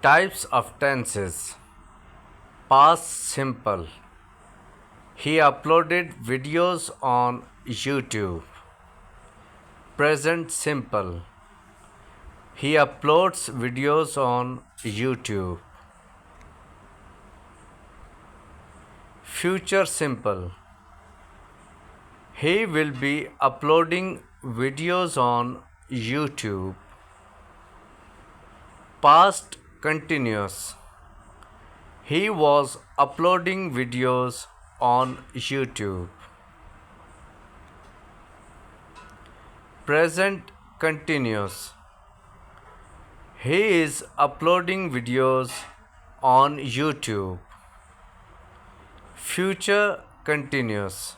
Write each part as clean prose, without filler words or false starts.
Types of tenses. Past simple. He uploaded videos on YouTube. Present simple. He uploads videos on YouTube. Future simple. He will be uploading videos on YouTube. Past continuous. He was uploading videos on YouTube. Present continuous. He is uploading videos on YouTube. Future continuous.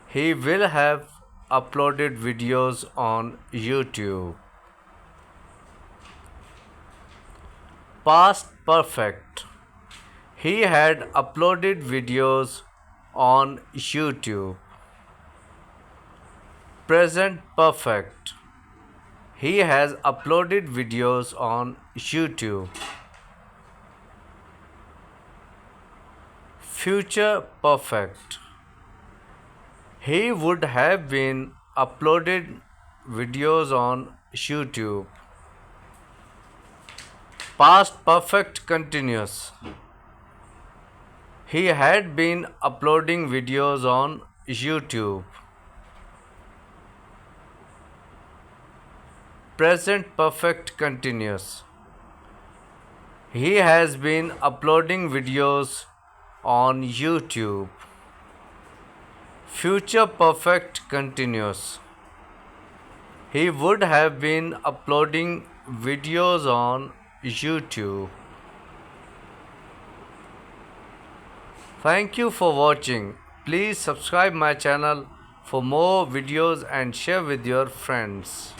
He will have uploaded videos on YouTube. Past perfect. He had uploaded videos on YouTube. Present perfect. He has uploaded videos on YouTube. Future perfect. He would have been uploaded videos on YouTube. Past perfect continuous. He had been uploading videos on YouTube. Present perfect continuous. He has been uploading videos on YouTube. Future perfect continuous. He would have been uploading videos on YouTube. Thank you for watching. Please subscribe my channel for more videos and share with your friends.